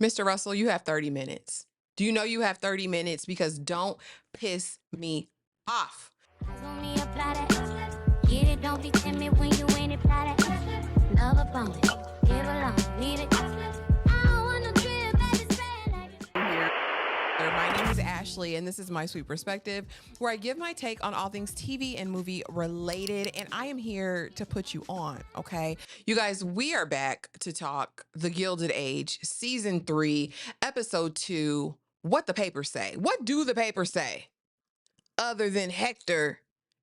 Mr. Russell, you have 30 minutes. Do you know you have 30 minutes? Because don't piss me off. Only apply that. Get it, don't be timid when you ain't apply that. Love upon it. Give along, need it. I don't want no trip, baby, say it like it. My name is Ashley, and this is My Sweet Perspective, where I give my take on all things TV and movie related, and I am here to put you on, okay? You guys, we are back to talk The Gilded Age, Season 3, Episode 2, What the Papers Say. What do the papers say? Other than Hector,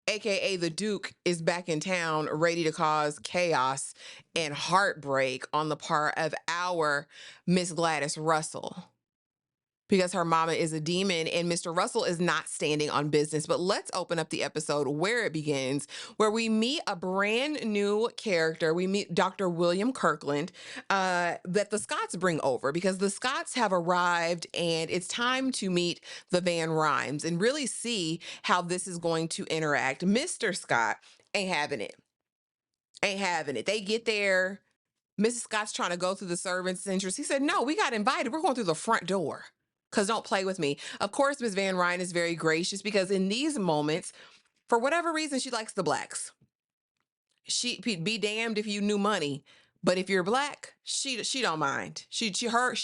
aka the Duke, is back in town ready to cause chaos and heartbreak on the part of our Miss Gladys Russell, because her mama is a demon and Mr. Russell is not standing on business. But let's open up the episode where it begins, where we meet a brand new character. We meet Dr. William Kirkland, that the Scots bring over, because the Scots have arrived and it's time to meet the Van Rymes and really see how this is going to interact. Mr. Scott ain't having it. Ain't having it. They get there. Mrs. Scott's trying to go through the servants' entrance. He said, "No, we got invited. We're going through the front door. Because don't play with me." Of course, Miss Van Ryn is very gracious, because in these moments, for whatever reason, she likes the blacks. She be damned if you knew money, but if you're black, she don't mind. She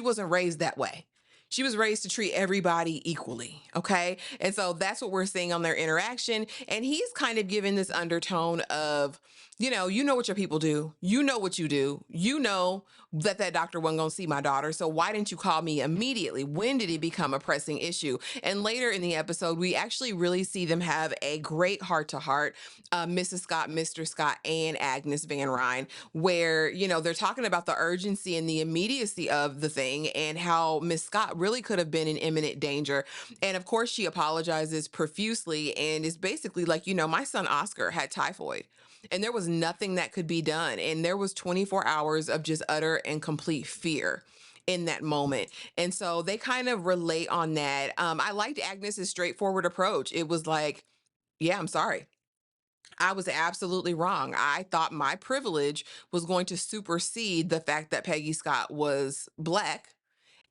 wasn't raised that way. She was raised to treat everybody equally, okay? And so that's what we're seeing on their interaction. And he's kind of given this undertone of, you know what your people do. You know what you do. You know that doctor wasn't going to see my daughter. So why didn't you call me immediately? When did it become a pressing issue? And later in the episode, we actually really see them have a great heart to heart, Mrs. Scott, Mr. Scott, and Agnes Van Ryn, where, they're talking about the urgency and the immediacy of the thing and how Miss Scott really could have been in imminent danger. And of course, she apologizes profusely and is basically like, my son Oscar had typhoid and there was nothing that could be done. And there was 24 hours of just utter and complete fear in that moment. And so they kind of relate on that. I liked Agnes's straightforward approach. It was like, yeah, I'm sorry. I was absolutely wrong. I thought my privilege was going to supersede the fact that Peggy Scott was black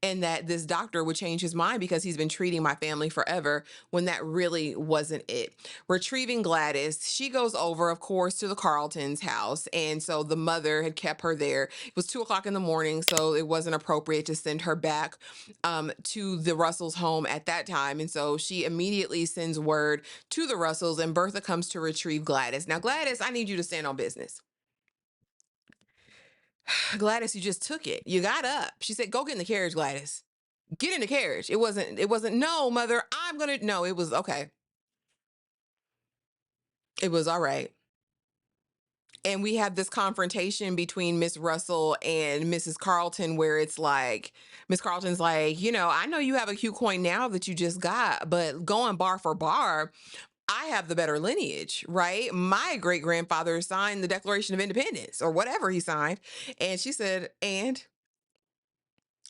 and that this doctor would change his mind because he's been treating my family forever, when that really wasn't it. Retrieving Gladys, she goes over, of course, to the Carlton's house. And so the mother had kept her there. It was 2 o'clock in the morning, so it wasn't appropriate to send her back to the Russells' home at that time. And so she immediately sends word to the Russells, and Bertha comes to retrieve Gladys. Now, Gladys, I need you to stand on business. Gladys, you just took it. You got up. She said, "Go get in the carriage, Gladys. Get in the carriage." It wasn't, "No, mother, no, it was okay. It was all right." And we have this confrontation between Miss Russell and Mrs. Carlton, where it's like, Miss Carlton's like, "I know you have a cute coin now that you just got, but going bar for bar, I have the better lineage, right? My great grandfather signed the Declaration of Independence," or whatever he signed. And she said, "And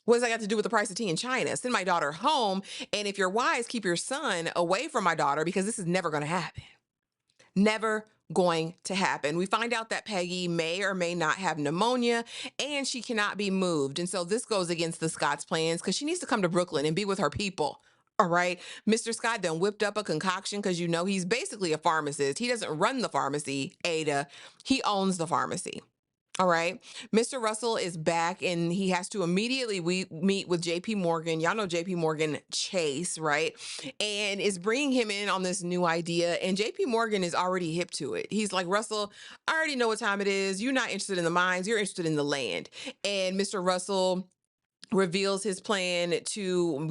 what does that got to do with the price of tea in China? Send my daughter home. And if you're wise, keep your son away from my daughter, because this is never going to happen." Never going to happen. We find out that Peggy may or may not have pneumonia and she cannot be moved. And so this goes against the Scott's plans, because she needs to come to Brooklyn and be with her people. All right. Mr. Scott done whipped up a concoction, because he's basically a pharmacist. He doesn't run the pharmacy, Ada. He owns the pharmacy. All right. Mr. Russell is back and he has to immediately meet with JP Morgan. Y'all know JP Morgan Chase, right? And is bringing him in on this new idea. And JP Morgan is already hip to it. He's like, "Russell, I already know what time it is. You're not interested in the mines. You're interested in the land." And Mr. Russell reveals his plan to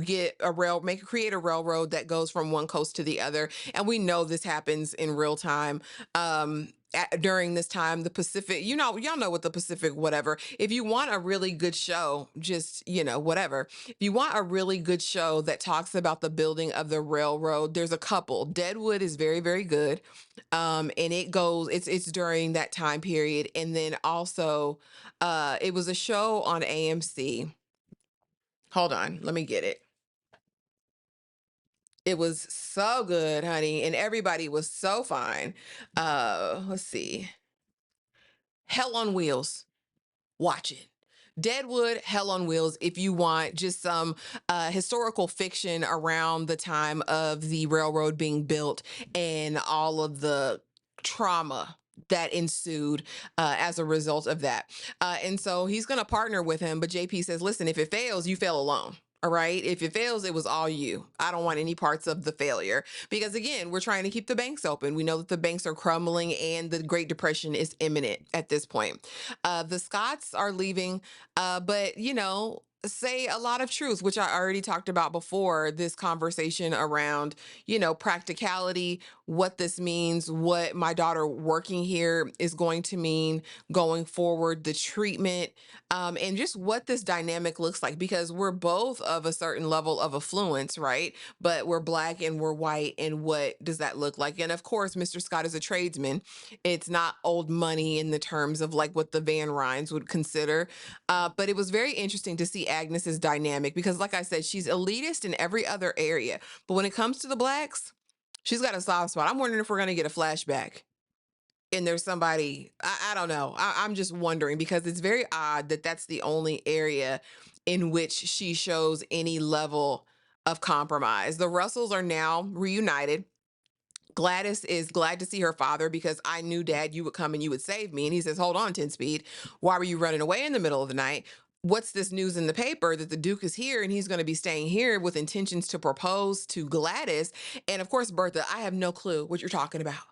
create a railroad that goes from one coast to the other. And we know this happens in real time. During this time, the Pacific, y'all know what the Pacific, whatever. If you want a really good show, just, whatever. If you want a really good show that talks about the building of the railroad, there's a couple. Deadwood is very, very good. And it's during that time period. And then also, it was a show on AMC. Hold on, let me get it. It was so good, honey, and everybody was so fine. Let's see. Hell on Wheels. Watch it. Deadwood, Hell on Wheels, if you want just some historical fiction around the time of the railroad being built and all of the trauma that ensued as a result of that. And so he's going to partner with him. But JP says, listen, if it fails, you fail alone. All right. If it fails, it was all you. I don't want any parts of the failure because, again, we're trying to keep the banks open. We know that the banks are crumbling and the Great Depression is imminent at this point. The Scots are leaving, but, say a lot of truth, which I already talked about before this conversation around, practicality, what this means, what my daughter working here is going to mean going forward, the treatment, and just what this dynamic looks like, because we're both of a certain level of affluence, right? But we're Black and we're white. And what does that look like? And of course, Mr. Scott is a tradesman. It's not old money in the terms of like what the Van Rymes would consider. But it was very interesting to see Agnes's dynamic because, like I said, she's elitist in every other area. But when it comes to the Blacks, she's got a soft spot. I'm wondering if we're going to get a flashback and there's somebody, I don't know. I'm just wondering because it's very odd that that's the only area in which she shows any level of compromise. The Russells are now reunited. Gladys is glad to see her father because I knew, Dad, you would come and you would save me. And he says, hold on, 10 Speed. Why were you running away in the middle of the night? What's this news in the paper that the Duke is here and he's going to be staying here with intentions to propose to Gladys? And of course, Bertha, I have no clue what you're talking about.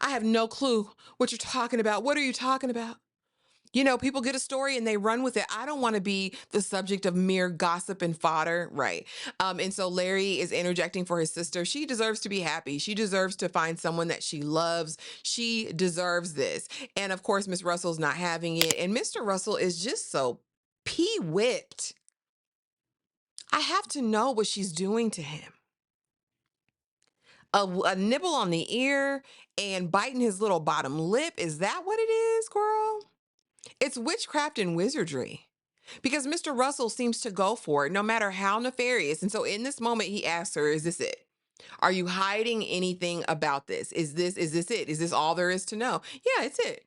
I have no clue what you're talking about. What are you talking about? People get a story and they run with it. I don't want to be the subject of mere gossip and fodder. Right. And so Larry is interjecting for his sister. She deserves to be happy. She deserves to find someone that she loves. She deserves this. And of course, Miss Russell's not having it. And Mr. Russell is just so pee-whipped. I have to know what she's doing to him. A nibble on the ear and biting his little bottom lip. Is that what it is, girl? It's witchcraft and wizardry because Mr. Russell seems to go for it no matter how nefarious. And so in this moment, he asks her, is this it? Are you hiding anything about this? Is this it? Is this all there is to know? Yeah, it's it.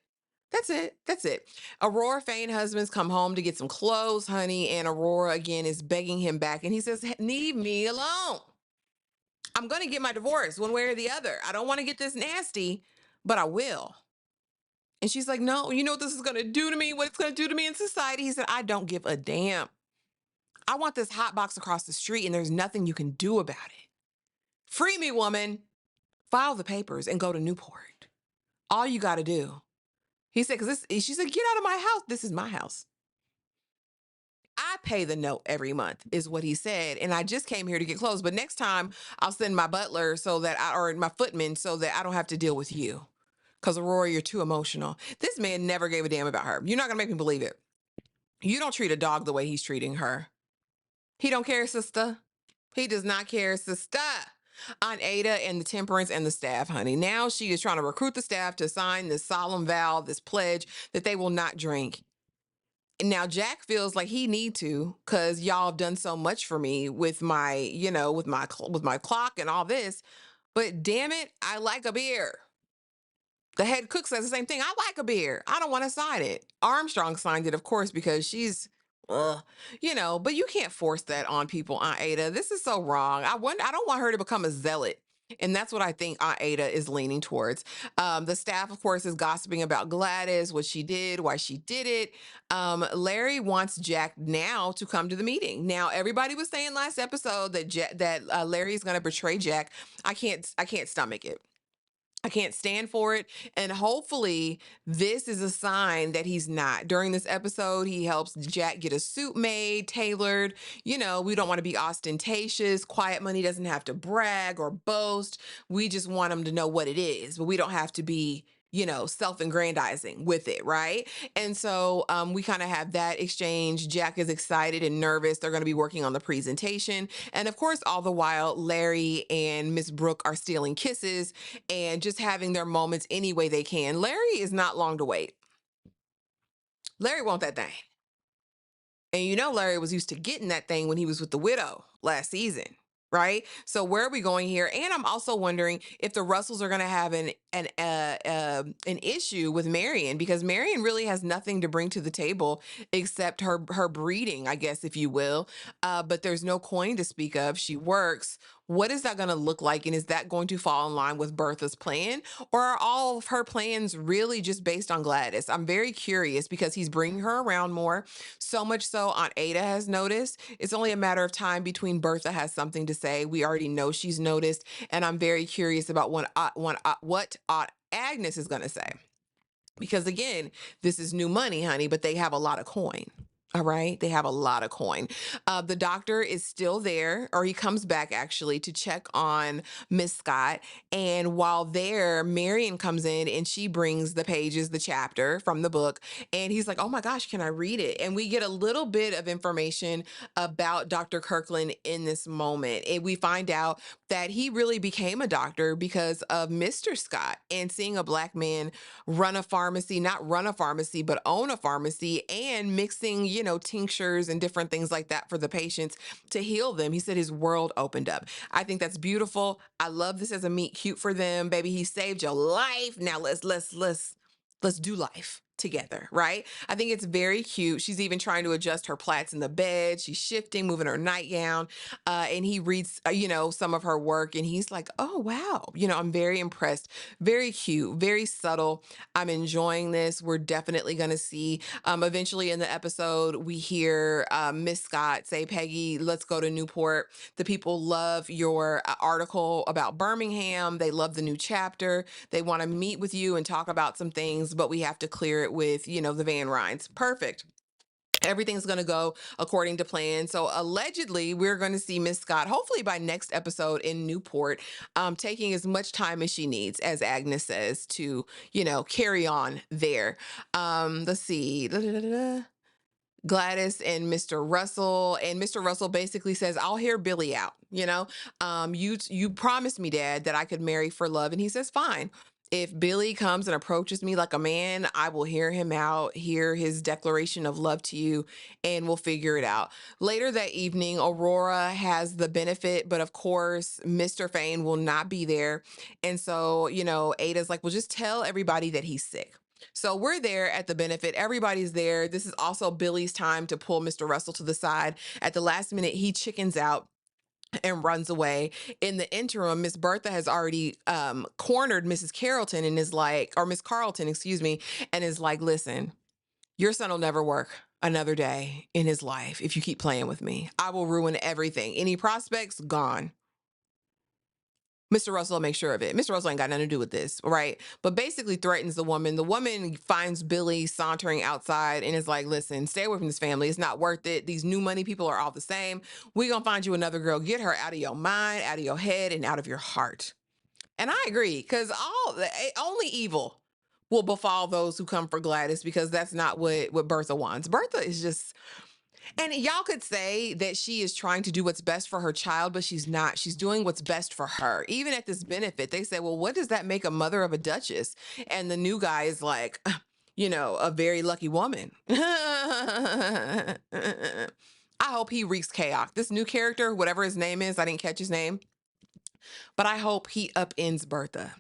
That's it. That's it. Aurora Fane husbands come home to get some clothes, honey. And Aurora again is begging him back. And he says, leave me alone. I'm going to get my divorce one way or the other. I don't want to get this nasty, but I will. And she's like, no, you know what this is going to do to me? What it's going to do to me in society? He said, I don't give a damn. I want this hot box across the street and there's nothing you can do about it. Free me, woman. File the papers and go to Newport. All you got to do. He said, she said, get out of my house. This is my house. I pay the note every month is what he said. And I just came here to get clothes. But next time I'll send my butler or my footman so that I don't have to deal with you. Because Aurora, you're too emotional. This man never gave a damn about her. You're not going to make me believe it. You don't treat a dog the way he's treating her. He don't care, sister. He does not care, sister. Aunt Ada and the Temperance and the staff, honey. Now she is trying to recruit the staff to sign this solemn vow, this pledge that they will not drink. And now Jack feels like he need to because y'all have done so much for me with my, with my clock and all this. But damn it, I like a beer. The head cook says the same thing. I like a beer. I don't want to sign it. Armstrong signed it, of course, because she's, but you can't force that on people, Aunt Ada. This is so wrong. I don't want her to become a zealot. And that's what I think Aunt Ada is leaning towards. The staff, of course, is gossiping about Gladys, what she did, why she did it. Larry wants Jack now to come to the meeting. Now, everybody was saying last episode that Larry is going to betray Jack. I can't stomach it. I can't stand for it. And hopefully this is a sign that he's not. During this episode, he helps Jack get a suit made, tailored. We don't want to be ostentatious. Quiet Money doesn't have to brag or boast. We just want him to know what it is, but we don't have to be self-aggrandizing with it, right? And so we kind of have that exchange. Jack is excited and nervous. They're going to be working on the presentation. And of course, all the while, Larry and Miss Brooke are stealing kisses and just having their moments any way they can. Larry is not long to wait. Larry want that thing. And Larry was used to getting that thing when he was with the widow last season. right? So where are we going here? And I'm also wondering if the Russells are going to have an issue with Marian, because Marian really has nothing to bring to the table except her breeding, I guess, if you will. But there's no coin to speak of. She works. What is that going to look like? And is that going to fall in line with Bertha's plan? Or are all of her plans really just based on Gladys? I'm very curious because he's bringing her around more. So much so Aunt Ada has noticed. It's only a matter of time between Bertha has something to say. We already know she's noticed. And I'm very curious about what Aunt Agnes is going to say. Because again, this is new money, honey, but they have a lot of coin. All right. They have a lot of coin. The doctor is still there, or he comes back actually to check on Miss Scott. And while there, Marian comes in and she brings the pages, the chapter from the book. And he's like, oh my gosh, can I read it? And we get a little bit of information about Dr. Kirkland in this moment. And we find out that he really became a doctor because of Mr. Scott, and seeing a Black man run a pharmacy, not run a pharmacy, but own a pharmacy, and mixing, tinctures and different things like that for the patients to heal them. He said his world opened up. I think that's beautiful. I love this as a meet cute for them. Baby, he saved your life. Now let's do life together, right? I think it's very cute. She's even trying to adjust her plaits in the bed. She's shifting, moving her nightgown. And he reads, some of her work, and he's like, oh, wow. I'm very impressed. Very cute, very subtle. I'm enjoying this. We're definitely going to see eventually in the episode, we hear Miss Scott say, Peggy, let's go to Newport. The people love your article about Birmingham. They love the new chapter. They want to meet with you and talk about some things, but we have to clear it with, the Van Rynes. Perfect. Everything's going to go according to plan. So allegedly, we're going to see Miss Scott, hopefully by next episode in Newport, taking as much time as she needs, as Agnes says, to, carry on there. Let's see. Gladys and Mr. Russell, and Mr. Russell basically says, I'll hear Billy out. You promised me, Dad, that I could marry for love. And he says, fine. If Billy comes and approaches me like a man, I will hear him out, hear his declaration of love to you, and we'll figure it out. Later that evening, Aurora has the benefit, but of course, Mr. Fane will not be there. And so, Ada's like, well, just tell everybody that he's sick. So we're there at the benefit. Everybody's there. This is also Billy's time to pull Mr. Russell to the side. At the last minute, he chickens out and runs away. In the interim, Miss Bertha has already cornered Mrs. Carrollton and is like, or Miss Carlton, excuse me, and is like, listen, your son will never work another day in his life if you keep playing with me. I will ruin everything. Any prospects, gone. Mr. Russell will make sure of it. Mr. Russell ain't got nothing to do with this, right? But basically threatens the woman. The woman finds Billy sauntering outside and is like, listen, stay away from this family. It's not worth it. These new money people are all the same. We're going to find you another girl. Get her out of your mind, out of your head, and out of your heart. And I agree, because only evil will befall those who come for Gladys, because that's not what Bertha wants. Bertha is just... And y'all could say that she is trying to do what's best for her child, but she's not. She's doing what's best for her. Even at this benefit, they say, well, what does that make a mother of a duchess? And the new guy is like, a very lucky woman. I hope he wreaks chaos. This new character, whatever his name is, I didn't catch his name, but I hope he upends Bertha,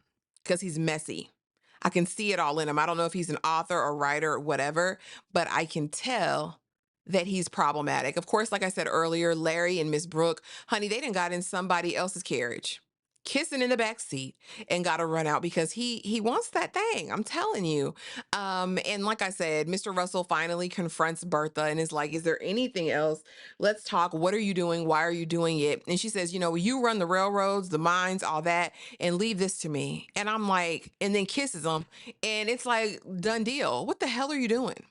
because he's messy. I can see it all in him. I don't know if he's an author or writer or whatever, but I can tell that he's problematic. Of course, like I said earlier, Larry and Miss Brooke, honey, they done got in somebody else's carriage, kissing in the back seat, and got to run out because he wants that thing. I'm telling you. And like I said, Mr. Russell finally confronts Bertha and is like, is there anything else? Let's talk. What are you doing? Why are you doing it? And she says, you run the railroads, the mines, all that, and leave this to me. And I'm like, and then kisses him. And it's like, done deal. What the hell are you doing?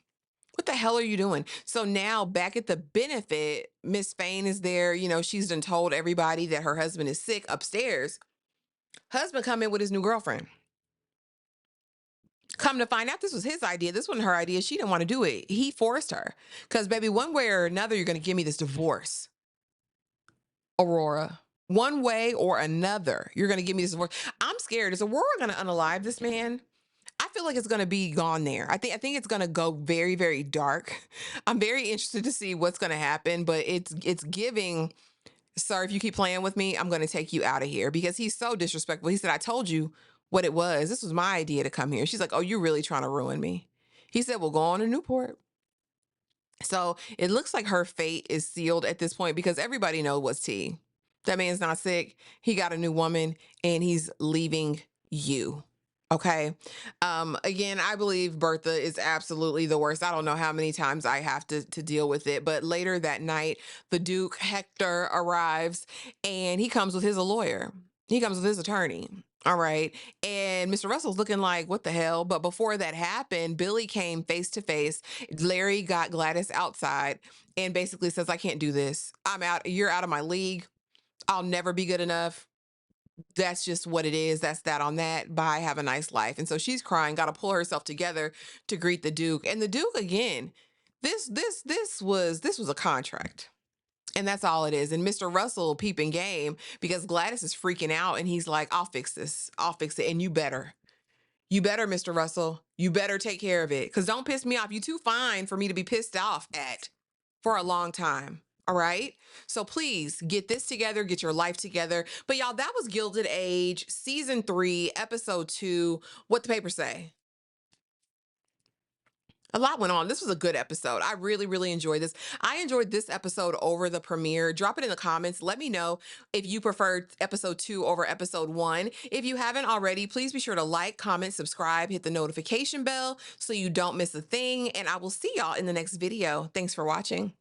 What the hell are you doing? So now back at the benefit, Miss Fane is there. She's done told everybody that her husband is sick upstairs. Husband come in with his new girlfriend. Come to find out, this was his idea. This wasn't her idea. She didn't want to do it. He forced her. Because, baby, one way or another, you're going to give me this divorce. Aurora. One way or another, you're going to give me this divorce. I'm scared. Is Aurora going to unalive this man? I feel like it's going to be gone there. I think it's going to go very, very dark. I'm very interested to see what's going to happen, but it's giving sir, if you keep playing with me, I'm going to take you out of here, because he's so disrespectful. He said, I told you what it was. This was my idea to come here. She's like, oh, you're really trying to ruin me. He said, well, go on to Newport. So it looks like her fate is sealed at this point, because everybody knows what's tea. That man's not sick. He got a new woman and he's leaving you. Okay. Again, I believe Bertha is absolutely the worst. I don't know how many times I have to deal with it. But later that night, the Duke Hector arrives and he comes with his lawyer. He comes with his attorney. All right. And Mr. Russell's looking like, what the hell? But before that happened, Billy came face to face. Larry got Gladys outside and basically says, I can't do this. I'm out. You're out of my league. I'll never be good enough. That's just what it is. That's that on that. Bye. Have a nice life. And so she's crying, got to pull herself together to greet the Duke. And the Duke, again, this was a contract. And that's all it is. And Mr. Russell peeping game, because Gladys is freaking out and he's like, I'll fix this. I'll fix it. And you better. You better, Mr. Russell. You better take care of it. Because don't piss me off. You too fine for me to be pissed off at for a long time. All right. So please get this together, get your life together. But y'all, that was Gilded Age, season 3, episode 2. What the paper say? A lot went on. This was a good episode. I really, really enjoyed this. I enjoyed this episode over the premiere. Drop it in the comments. Let me know if you preferred episode 2 over episode 1. If you haven't already, please be sure to like, comment, subscribe, hit the notification bell so you don't miss a thing. And I will see y'all in the next video. Thanks for watching.